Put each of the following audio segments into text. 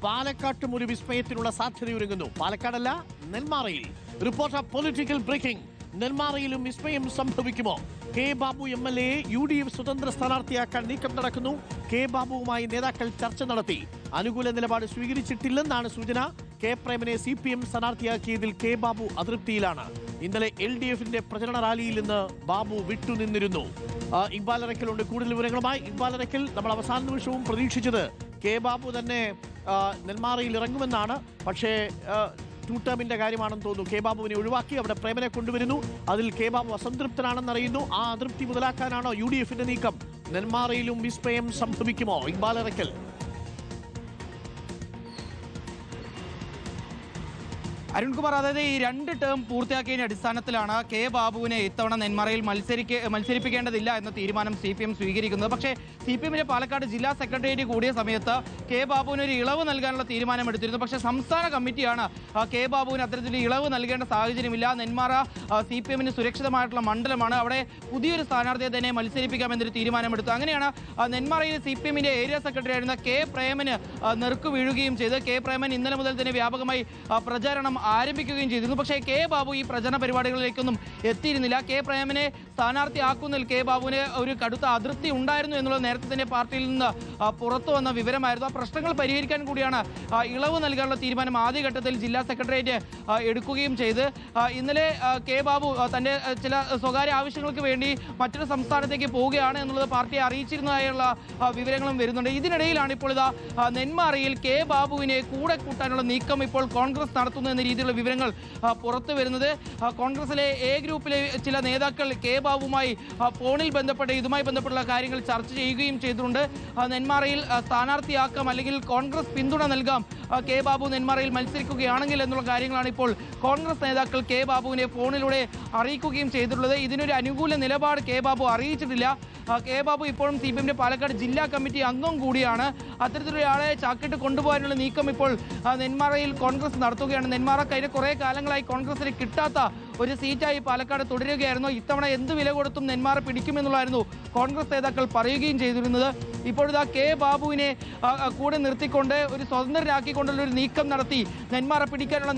പാലക്കാട്ടും ഒരു വിസ്മയത്തിനുള്ള സാധ്യതയൊരുങ്ങുന്നു. പാലക്കാടല്ല, നെന്മാറയിൽ. Reporter political breaking. നെന്മാറയിലും വിസ്മയം സംഭവിക്കുമോ? കെ ബാബു MLA UDF സ്വതന്ത്ര സ്ഥാനാർത്ഥിയാക്കാൻ നീക്കം നടക്കുന്നു. കെ ബാബുവുമായി നേതാക്കൾ ചർച്ച നടത്തി. അനുകൂല നിലപാട് സ്വീകരിച്ചിട്ടില്ലെന്നാണ് സൂചന. കെ പ്രേമനെ CPM സ്ഥാനാർത്ഥിയാക്കിയതിൽ കെ ബാബു അതൃപ്തിയിലാണ്. ഇന്നലെ LDFന്റെ പ്രചരണ റാലിയിൽ നിന്ന് ബാബു വിട്ടുനിന്നിരുന്നു. ഇക്ബാൽ അറക്കലുണ്ട് കൂടുതൽ വിവരങ്ങളുമായി. ഇക്ബാൽ അറക്കൽ, നമ്മൾ അവസാന നിമിഷവും പ്രതീക്ഷിച്ചത് കെ ബാബു തന്നെ നെന്മാറയിൽ ഇറങ്ങുമെന്നാണ്. പക്ഷേ ടൂ ടേമിന്റെ കാര്യമാണെന്ന് തോന്നുന്നു. കെ ബാബുവിനെ ഒഴിവാക്കി അവിടെ പ്രേമനെ കൊണ്ടുവരുന്നു. അതിൽ കെ ബാബു അസംതൃപ്തനാണെന്നറിയുന്നു. ആ അതൃപ്തി മുതലാക്കാനാണോ UDFന്റെ നീക്കം? നെന്മാറയിലും വിസ്മയം സംഭവിക്കുമോ? ഇക്ബാൽ അറക്കൽ. അരുൺകുമാർ, അതായത് ഈ 2 ടേം പൂർത്തിയാക്കിയതിന്റെ അടിസ്ഥാനത്തിലാണ് കെ ബാബുവിനെ ഇത്തവണ നെന്മാറയിൽ മത്സരിപ്പിക്കേണ്ടതില്ല എന്ന തീരുമാനം CPM സ്വീകരിക്കുന്നത്. പക്ഷേ CPMന്റെ പാലക്കാട് ജില്ലാ സെക്രട്ടേറിയറ്റ് കൂടിയ സമയത്ത് കെ ബാബുവിന് ഒരു ഇളവ് നൽകാനുള്ള തീരുമാനം എടുത്തിരുന്നു. പക്ഷേ സംസ്ഥാന കമ്മിറ്റിയാണ് കെ ബാബുവിന് അത്തരത്തിലൊരു ഇളവ് നൽകേണ്ട സാഹചര്യമില്ല, നെന്മാറ CPMന് സുരക്ഷിതമായിട്ടുള്ള മണ്ഡലമാണ്, അവിടെ പുതിയൊരു സ്ഥാനാർത്ഥിയെ തന്നെ മത്സരിപ്പിക്കാമെന്നൊരു തീരുമാനമെടുത്തു. അങ്ങനെയാണ് നെന്മാറയിൽ CPMന്റെ ഏരിയ സെക്രട്ടറി ആയിരുന്ന കെ പ്രേമന് നെറുക്ക് വീഴുകയും ചെയ്ത്. കെ പ്രേമൻ ഇന്നലെ മുതൽ തന്നെ വ്യാപകമായി പ്രചാരണം ആരംഭിക്കുകയും ചെയ്തിരുന്നു. പക്ഷേ കെ ബാബു ഈ പ്രചരണ പരിപാടികളിലേക്കൊന്നും എത്തിയിരുന്നില്ല. കെ പ്രേമനെ സ്ഥാനാർത്ഥിയാക്കുന്നതിൽ കെ ബാബുവിന് ഒരു കടുത്ത അതൃപ്തി ഉണ്ടായിരുന്നു എന്നുള്ളത് നേരത്തെ തന്നെ പാർട്ടിയിൽ നിന്ന് പുറത്തു വന്ന വിവരമായിരുന്നു. ആ പ്രശ്നങ്ങൾ പരിഹരിക്കാൻ കൂടിയാണ് ഇളവ് നൽകാനുള്ള തീരുമാനം ആദ്യഘട്ടത്തിൽ ജില്ലാ സെക്രട്ടേറിയറ്റ് എടുക്കുകയും ചെയ്ത്. ഇന്നലെ കെ ബാബു തന്റെ ചില സ്വകാര്യ ആവശ്യങ്ങൾക്ക് വേണ്ടി മറ്റൊരു സംസ്ഥാനത്തേക്ക് പോവുകയാണ് എന്നുള്ളത് പാർട്ടിയെ അറിയിച്ചിരുന്നതായുള്ള വിവരങ്ങളും വരുന്നുണ്ട്. ഇതിനിടയിലാണ് ഇപ്പോൾ ഇതാ നെന്മാറയിൽ കെ ബാബുവിനെ കൂടെ കൂട്ടാനുള്ള നീക്കം ഇപ്പോൾ കോൺഗ്രസ് നടത്തുന്നു എന്ന രീതിയിലുള്ള വിവരങ്ങൾ പുറത്തു വരുന്നത്. കോൺഗ്രസിലെ A ഗ്രൂപ്പിലെ ചില നേതാക്കൾ കെ ബാബുവുമായി ഫോണിൽ ബന്ധപ്പെട്ട് ഇതുമായി ബന്ധപ്പെട്ടുള്ള കാര്യങ്ങൾ ചർച്ച ചെയ്യുകയും ചെയ്തിട്ടുണ്ട്. നെന്മാറയിൽ സ്ഥാനാർത്ഥിയാക്കാം, അല്ലെങ്കിൽ കോൺഗ്രസ് പിന്തുണ നൽകാം കെ ബാബു നെന്മാറയിൽ മത്സരിക്കുകയാണെങ്കിൽ എന്നുള്ള കാര്യങ്ങളാണ് ഇപ്പോൾ കോൺഗ്രസ് നേതാക്കൾ കെ ബാബുവിനെ ഫോണിലൂടെ അറിയിക്കുകയും ചെയ്തിട്ടുള്ളത്. ഇതിനൊരു അനുകൂല നിലപാട് കെ ബാബു അറിയിച്ചിട്ടില്ല. കെ ബാബു ഇപ്പോഴും CPMന്റെ പാലക്കാട് ജില്ലാ കമ്മിറ്റി അംഗം കൂടിയാണ്. അത്തരത്തിലൊരാളെ ചാക്കിട്ട് കൊണ്ടുപോകാനുള്ള നീക്കം ഇപ്പോൾ നെന്മാറയിൽ കോൺഗ്രസ് നടത്തുകയാണ്. നെന്മാറ കഴിഞ്ഞ കുറേ കാലങ്ങളായി കോൺഗ്രസിന് കിട്ടാത്ത ഒരു സീറ്റായി പാലക്കാട് തുടരുകയായിരുന്നു. ഇത്തവണ എന്ത് വില കൊടുത്തും നെന്മാറ പിടിക്കുമെന്നുള്ളതായിരുന്നു കോൺഗ്രസ് നേതാക്കൾ പറയുകയും ചെയ്തിരുന്നത്. ഇപ്പോഴിതാ കെ ബാബുവിനെ കൂടെ നിർത്തിക്കൊണ്ട് ഒരു സ്വതന്ത്രനാക്കിക്കൊണ്ടുള്ള ഒരു നീക്കം നടത്തി നെന്മാറ പിടിക്കാനുള്ള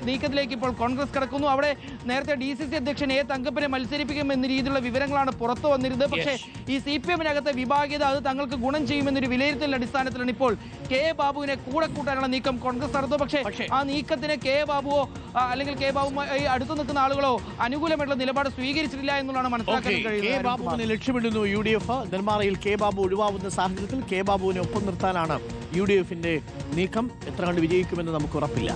നീക്കത്തിലേക്ക് ഇപ്പോൾ കോൺഗ്രസ് കിടക്കുന്നു. അവിടെ നേരത്തെ DCC അധ്യക്ഷൻ A തങ്കപ്പനെ മത്സരിപ്പിക്കുമെന്ന രീതിയിലുള്ള വിവരങ്ങളാണ് പുറത്തു വന്നിരുന്നത്. പക്ഷേ ഈ CPMനകത്തെ വിഭാഗീയത അത് തങ്ങൾക്ക് ഗുണം ചെയ്യുമെന്നൊരു വിലയിരുത്തലിന്റെ അടിസ്ഥാനത്തിലാണ് ഇപ്പോൾ കെ ബാബുവിനെ കൂടെ കൂട്ടാനുള്ള നീക്കം കോൺഗ്രസ് നടത്തും. പക്ഷേ ആ നീക്കത്തിന് കെ ബാബുവോ അല്ലെങ്കിൽ കെ ബാബുമായി അടുത്തു നിൽക്കുന്ന ആളുകളോ അനുകൂലമായിട്ടുള്ള നിലപാട് സ്വീകരിച്ചിട്ടില്ല എന്നുള്ളതാണ് മനസ്സിലാക്കാൻ കഴിയുന്നത്. ലക്ഷ്യമിടുന്നു UDF. നെന്മാറയിൽ കെ ബാബു ഒഴിവാകുന്ന സാഹചര്യത്തിൽ കെ ബാബുവിനെ ഒപ്പം നിർത്താനാണ് UDFന്റെ നീക്കം. എത്ര കണ്ട് വിജയിക്കുമെന്ന് നമുക്ക് ഉറപ്പില്ല.